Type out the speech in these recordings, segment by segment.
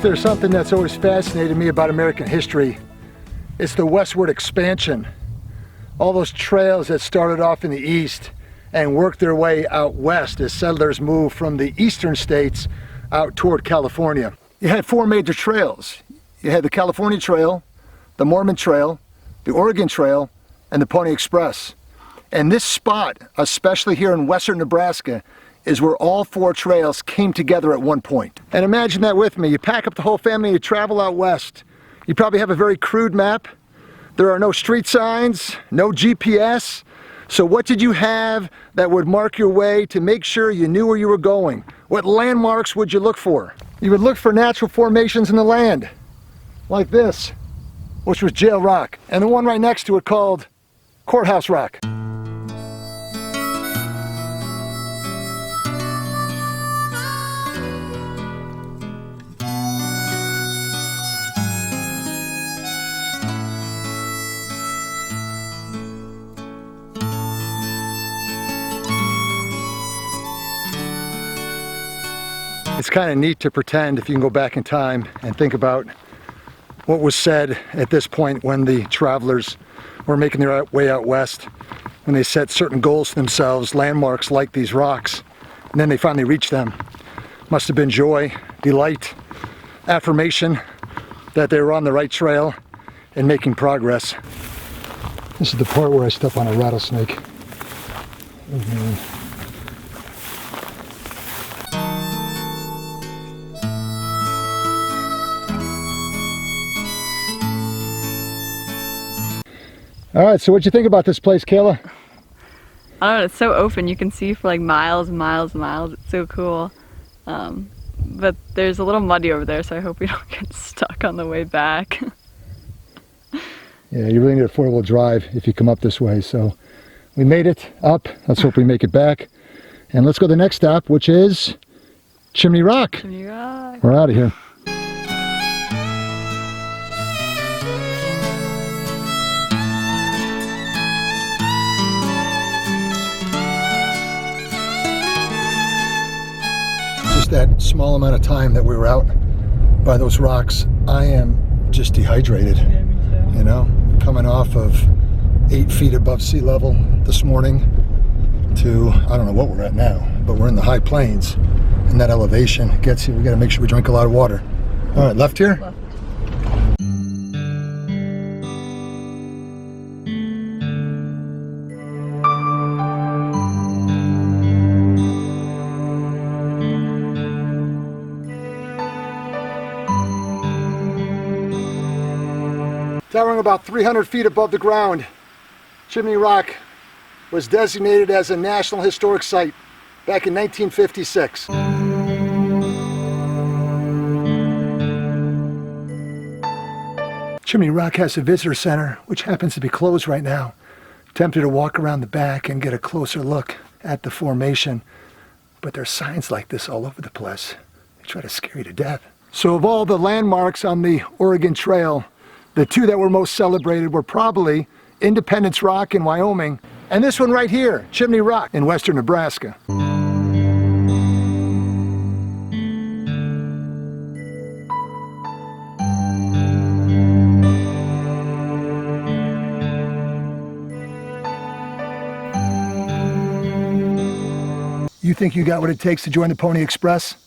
there's something that's always fascinated me about American history, it's the westward expansion. All those trails that started off in the east and worked their way out west as settlers moved from the eastern states out toward California. You had four major trails. You had the California Trail, the Mormon Trail, the Oregon Trail, and the Pony Express. And this spot, especially here in western Nebraska, is where all four trails came together at one point. And imagine that with me. You pack up the whole family and you travel out west. You probably have a very crude map. There are no street signs, no GPS. So what did you have that would mark your way to make sure you knew where you were going? What landmarks would you look for? You would look for natural formations in the land, like this, which was Jail Rock, and the one right next to it called Courthouse Rock. It's kind of neat to pretend, if you can go back in time and think about what was said at this point when the travelers were making their way out west, when they set certain goals for themselves, landmarks like these rocks, and then they finally reached them. Must have been joy, delight, affirmation that they were on the right trail and making progress. This is the part where I step on a rattlesnake. All right, so what'd you think about this place, Kayla? I don't know, it's so open. You can see for like miles and miles and miles. It's so cool. But there's a little muddy over there, so I hope we don't get stuck on the way back. Yeah, you really need a four-wheel drive if you come up this way. So we made it up. Let's hope we make it back. And let's go to the next stop, which is Chimney Rock. Chimney Rock. We're out of here. That small amount of time that we were out by those rocks, I am just dehydrated. Yeah, me too. You know, coming off of 8 feet above sea level this morning to, I don't know what we're at now, but we're in the high plains, and that elevation gets you. We got to make sure we drink a lot of water. All right, left here. Left. Towering about 300 feet above the ground, Chimney Rock was designated as a National Historic Site back in 1956. Chimney Rock has a visitor center, which happens to be closed right now. Tempted to walk around the back and get a closer look at the formation, but there's signs like this all over the place. They try to scare you to death. So of all the landmarks on the Oregon Trail, the two that were most celebrated were probably Independence Rock in Wyoming, and this one right here, Chimney Rock in western Nebraska. You think you got what it takes to join the Pony Express?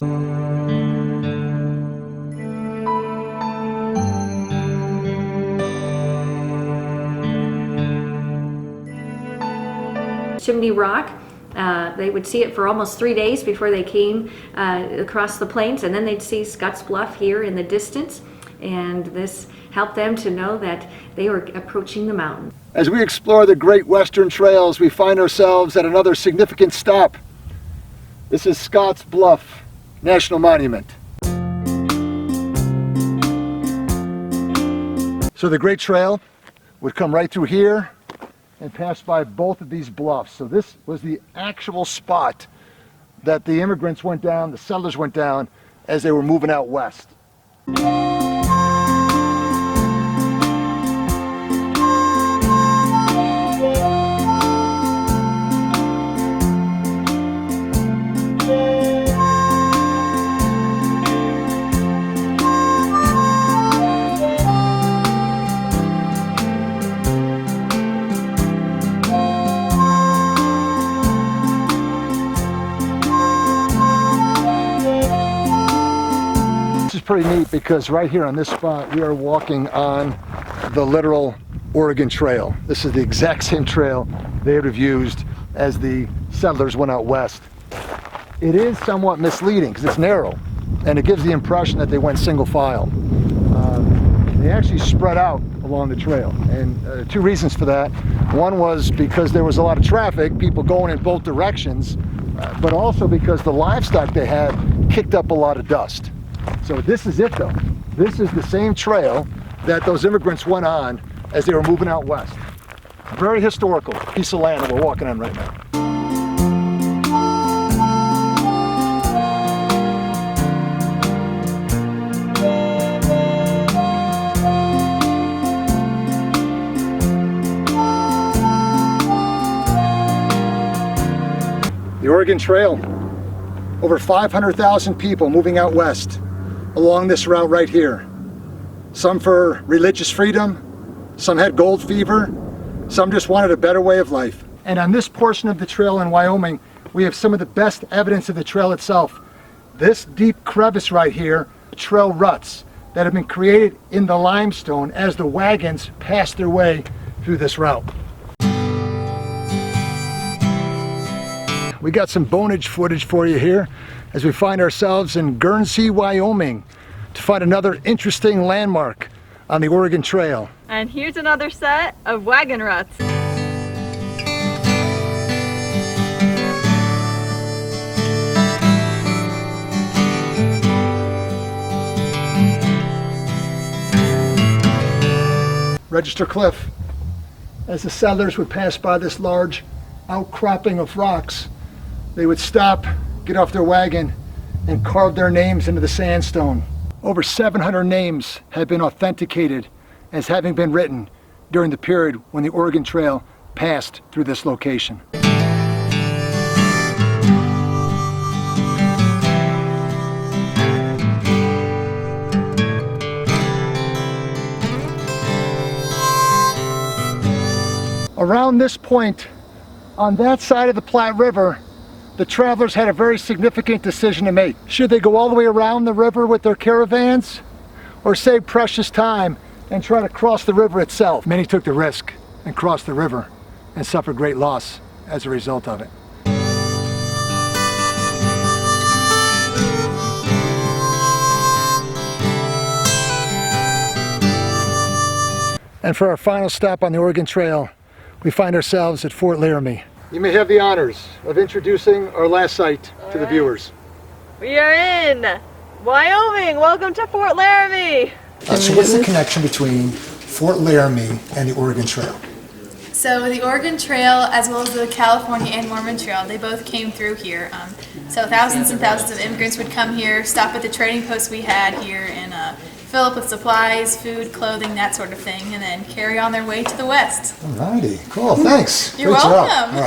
Chimney Rock. They would see it for almost 3 days before they came across the plains, and then they'd see Scotts Bluff here in the distance, and this helped them to know that they were approaching the mountain. As we explore the Great Western Trails, we find ourselves at another significant stop. This is Scotts Bluff National Monument. So the Great Trail would come right through here and pass by both of these bluffs. So this was the actual spot that the immigrants went down, the settlers went down as they were moving out west. pretty neat because right here on this spot, we are walking on the literal Oregon Trail. This is the exact same trail they would have used as the settlers went out west. It is somewhat misleading because it's narrow, and it gives the impression that they went single file. They actually spread out along the trail, and two reasons for that. One was because there was a lot of traffic, people going in both directions, but also because the livestock they had kicked up a lot of dust. So this is it though. This is the same trail that those immigrants went on as they were moving out west. Very historical piece of land that we're walking on right now. The Oregon Trail, over 500,000 people moving out west along this route right here. Some for religious freedom, some had gold fever, some just wanted a better way of life. And on this portion of the trail in Wyoming, we have some of the best evidence of the trail itself. This deep crevice right here, trail ruts that have been created in the limestone as the wagons passed their way through this route. We got some bonage footage for you here as we find ourselves in Guernsey, Wyoming to find another interesting landmark on the Oregon Trail. And here's another set of wagon ruts. Register Cliff. As the settlers would pass by this large outcropping of rocks, they would stop, get off their wagon, and carve their names into the sandstone. Over 700 names have been authenticated as having been written during the period when the Oregon Trail passed through this location. Around this point, on that side of the Platte River, the travelers had a very significant decision to make. Should they go all the way around the river with their caravans, or save precious time and try to cross the river itself? Many took the risk and crossed the river and suffered great loss as a result of it. And for our final stop on the Oregon Trail, we find ourselves at Fort Laramie. You may have the honors of introducing our last site to the viewers. We are in Wyoming. Welcome to Fort Laramie. So what's the connection between Fort Laramie and the Oregon Trail? So the Oregon Trail, as well as the California and Mormon Trail, they both came through here. So thousands and thousands of immigrants would come here, stop at the trading posts we had here, and fill up with supplies, food, clothing, that sort of thing, and then carry on their way to the west. Alrighty, cool, thanks. You're welcome.